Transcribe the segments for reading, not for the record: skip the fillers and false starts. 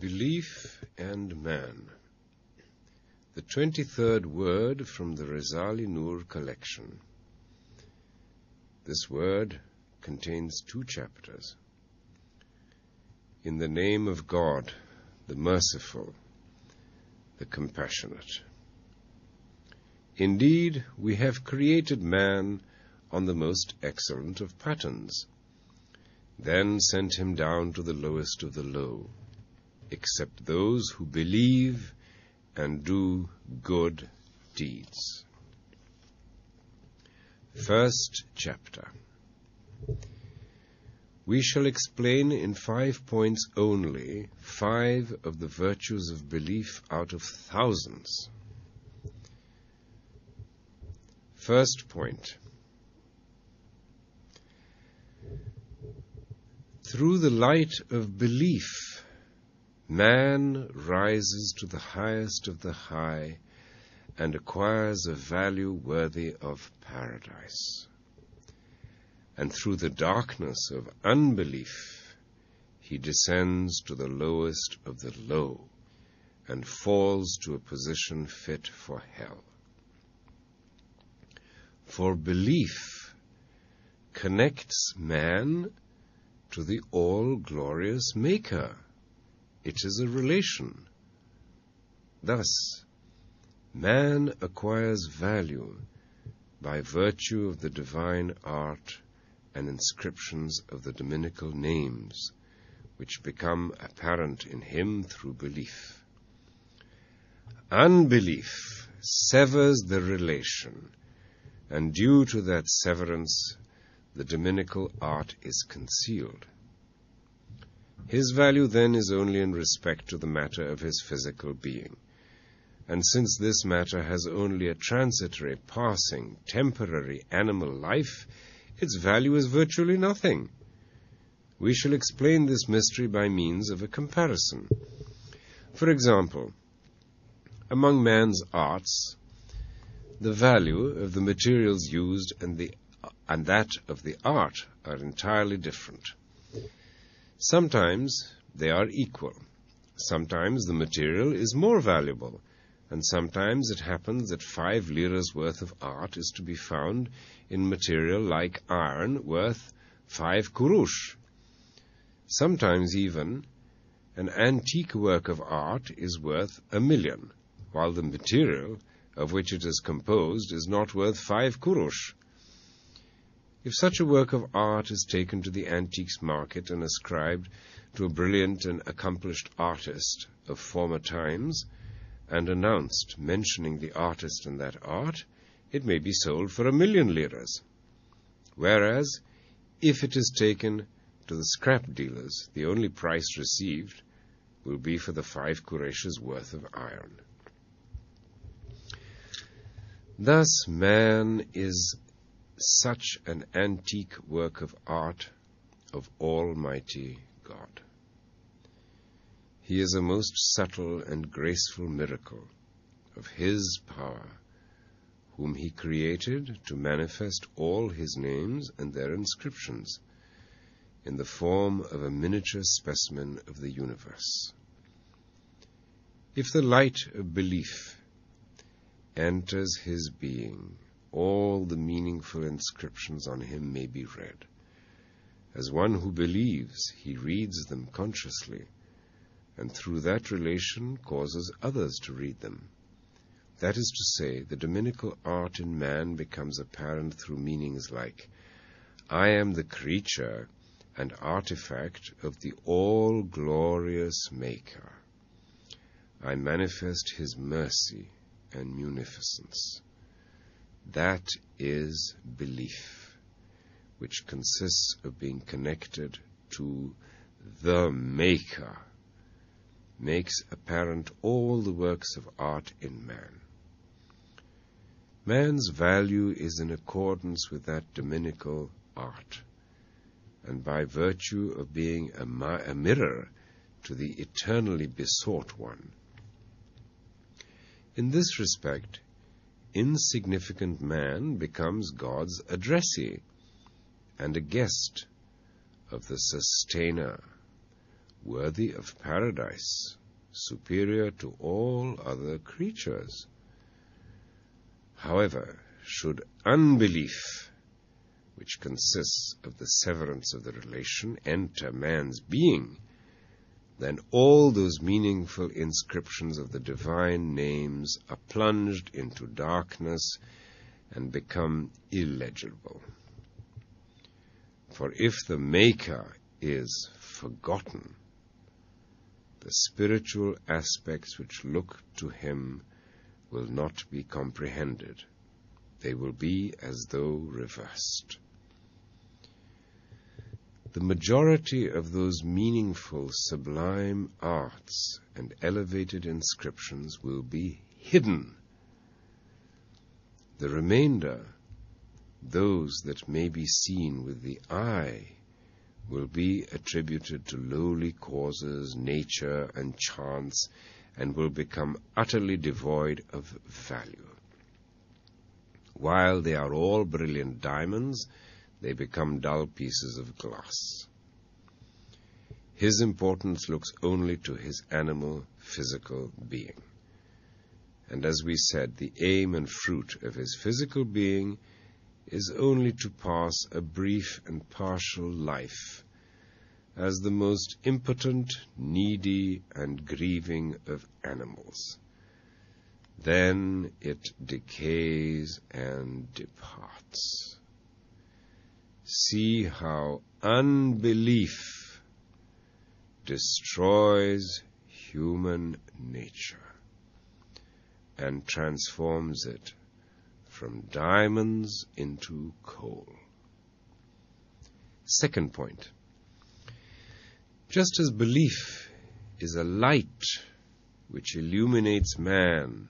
Belief and Man. The 23rd word from the Risale-i collection. This word contains 2 chapters. In the name of God, the merciful, the compassionate. Indeed, we have created man on the most excellent of patterns, then sent him down to the lowest of the low, except those who believe and do good deeds. First chapter. We shall explain in 5 points only 5 of the virtues of belief out of thousands. First point. Through the light of belief, man rises to the highest of the high and acquires a value worthy of paradise. And through the darkness of unbelief, he descends to the lowest of the low and falls to a position fit for hell. For belief connects man to the all-glorious Maker. It is a relation. Thus, man acquires value by virtue of the divine art and inscriptions of the dominical names, which become apparent in him through belief. Unbelief severs the relation, and due to that severance, the dominical art is concealed. His value then is only in respect to the matter of his physical being. And since this matter has only a transitory, passing, temporary animal life, its value is virtually nothing. We shall explain this mystery by means of a comparison. For example, among man's arts, the value of the materials used and that of the art are entirely different. Sometimes they are equal. Sometimes the material is more valuable, and sometimes it happens that 5 liras worth of art is to be found in material like iron worth 5 kurush. Sometimes even an antique work of art is worth 1,000,000, while the material of which it is composed is not worth 5 kurush. If such a work of art is taken to the antiques market and ascribed to a brilliant and accomplished artist of former times, and announced mentioning the artist and that art, it may be sold for 1,000,000 liras. Whereas, if it is taken to the scrap dealers, the only price received will be for the 5 kuresh's worth of iron. Thus, man is such an antique work of art of Almighty God. He is a most subtle and graceful miracle of His power, whom He created to manifest all His names and their inscriptions in the form of a miniature specimen of the universe. If the light of belief enters his being, all the meaningful inscriptions on him may be read. As one who believes, he reads them consciously, and through that relation causes others to read them. That is to say, the dominical art in man becomes apparent through meanings like, I am the creature and artifact of the all-glorious Maker. I manifest His mercy and munificence. That is belief, which consists of being connected to the Maker, makes apparent all the works of art in man. Man's value is in accordance with that dominical art, and by virtue of being a mirror to the eternally besought one. In this respect, insignificant man becomes God's addressee and a guest of the Sustainer, worthy of paradise, superior to all other creatures. However, should unbelief, which consists of the severance of the relation, enter man's being, then all those meaningful inscriptions of the divine names are plunged into darkness and become illegible. For if the Maker is forgotten, the spiritual aspects which look to him will not be comprehended. They will be as though reversed. The majority of those meaningful, sublime arts and elevated inscriptions will be hidden. The remainder, those that may be seen with the eye, will be attributed to lowly causes, nature, and chance, and will become utterly devoid of value. While they are all brilliant diamonds, they become dull pieces of glass. His importance looks only to his animal, physical being. And as we said, the aim and fruit of his physical being is only to pass a brief and partial life as the most impotent, needy, and grieving of animals. Then it decays and departs. See how unbelief destroys human nature and transforms it from diamonds into coal. Second point. Just as belief is a light which illuminates man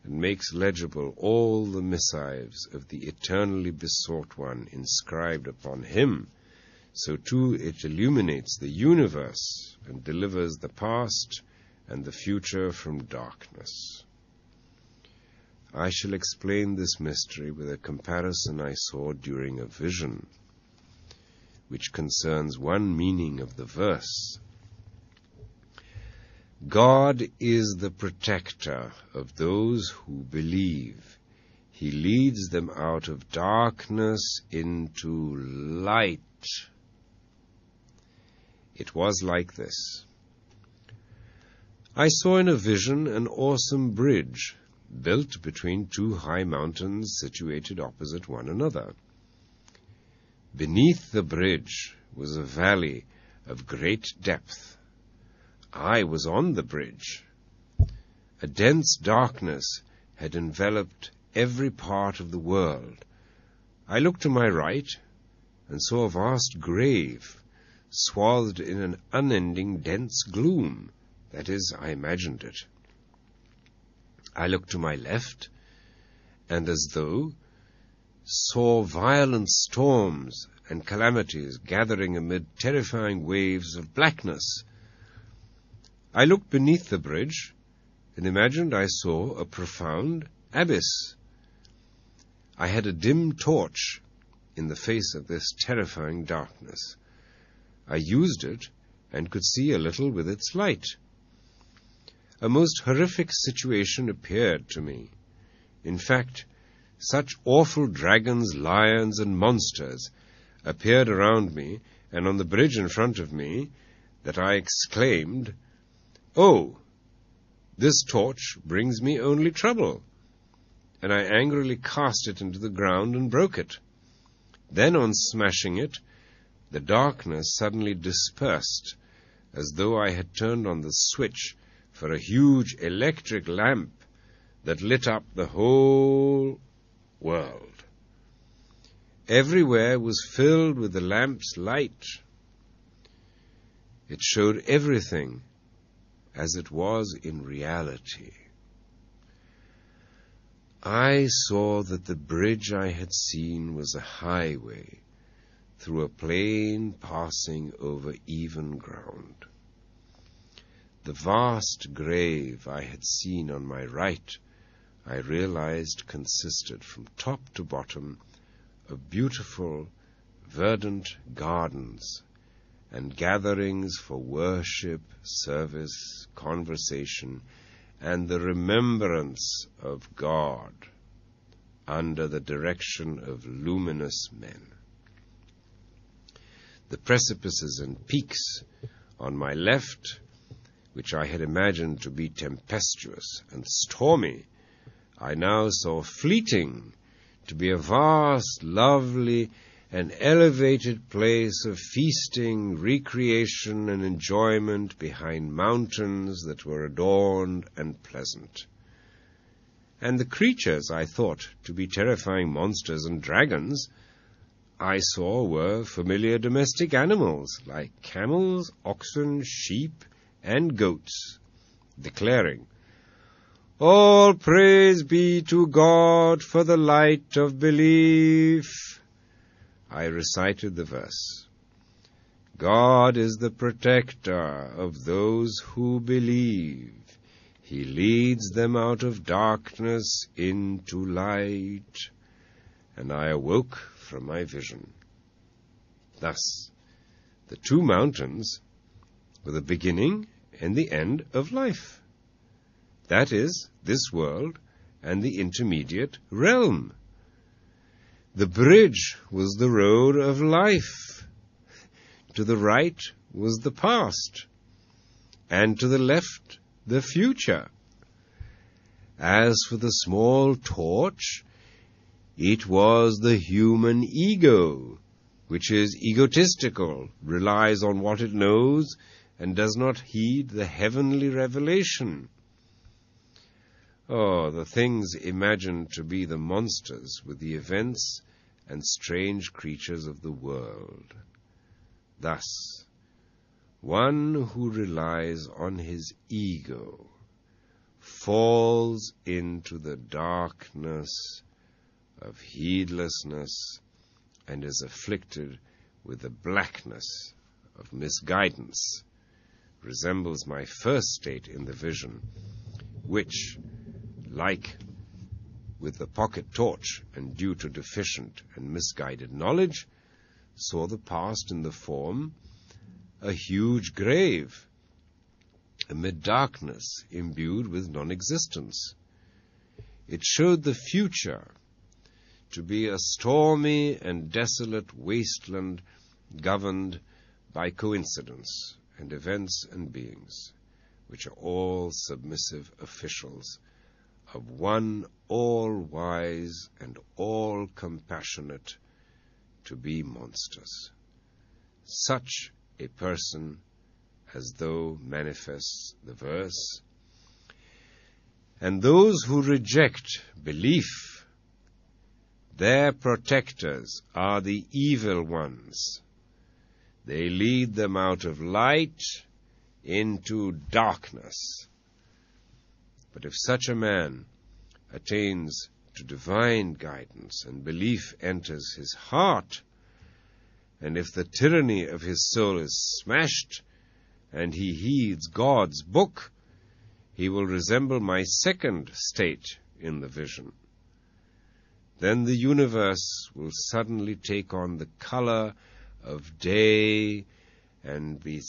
and makes legible all the missives of the eternally besought one inscribed upon him, so too it illuminates the universe and delivers the past and the future from darkness. I shall explain this mystery with a comparison I saw during a vision, which concerns one meaning of the verse. God is the protector of those who believe. He leads them out of darkness into light. It was like this. I saw in a vision an awesome bridge built between two high mountains situated opposite one another. Beneath the bridge was a valley of great depth. I was on the bridge. A dense darkness had enveloped every part of the world. I looked to my right and saw a vast grave swathed in an unending dense gloom. That is, I imagined it. I looked to my left, and as though saw violent storms and calamities gathering amid terrifying waves of blackness. I looked beneath the bridge and imagined I saw a profound abyss. I had a dim torch in the face of this terrifying darkness. I used it and could see a little with its light. A most horrific situation appeared to me. In fact, such awful dragons, lions, and monsters appeared around me and on the bridge in front of me that I exclaimed, "Oh, this torch brings me only trouble," and I angrily cast it into the ground and broke it. Then, on smashing it, the darkness suddenly dispersed, as though I had turned on the switch for a huge electric lamp that lit up the whole world. Everywhere was filled with the lamp's light. It showed everything as it was in reality. I saw that the bridge I had seen was a highway through a plain passing over even ground. The vast grave I had seen on my right, I realized consisted from top to bottom of beautiful, verdant gardens and gatherings for worship, service, conversation, and the remembrance of God under the direction of luminous men. The precipices and peaks on my left, which I had imagined to be tempestuous and stormy, I now saw fleeting to be a vast, lovely, and elevated place of feasting, recreation, and enjoyment behind mountains that were adorned and pleasant. And the creatures I thought to be terrifying monsters and dragons I saw were familiar domestic animals like camels, oxen, sheep, and goats, declaring, "All praise be to God for the light of belief." I recited the verse, "God is the protector of those who believe. He leads them out of darkness into light." And I awoke from my vision. Thus, the two mountains were the beginning and the end of life. That is, this world and the intermediate realm. The bridge was the road of life. To the right was the past, and to the left the future. As for the small torch, it was the human ego, which is egotistical, relies on what it knows, and does not heed the heavenly revelation. Oh, the things imagined to be the monsters with the events and strange creatures of the world. Thus, one who relies on his ego falls into the darkness of heedlessness and is afflicted with the blackness of misguidance, resembles my first state in the vision, which, like with the pocket torch and due to deficient and misguided knowledge, saw the past in the form a huge grave, amid darkness imbued with non-existence. It showed the future to be a stormy and desolate wasteland governed by coincidence and events and beings, which are all submissive officials of one all-wise and all-compassionate to be monsters. Such a person as though manifests the verse, and those who reject belief, their protectors are the evil ones. They lead them out of light into darkness. But if such a man attains to divine guidance and belief enters his heart, and if the tyranny of his soul is smashed and he heeds God's book, he will resemble my second state in the vision. Then the universe will suddenly take on the color of day and be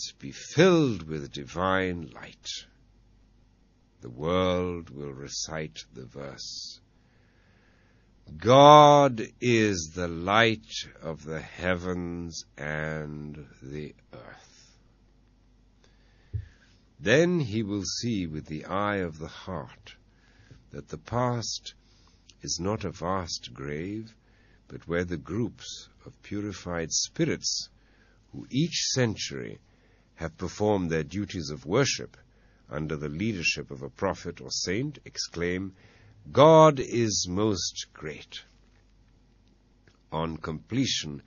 filled with divine light. The world will recite the verse, "God is the light of the heavens and the earth." Then he will see with the eye of the heart that the past is not a vast grave, but where the groups of purified spirits who each century have performed their duties of worship under the leadership of a prophet or saint exclaim, "God is most great." On completion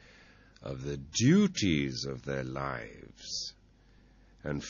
of the duties of their lives and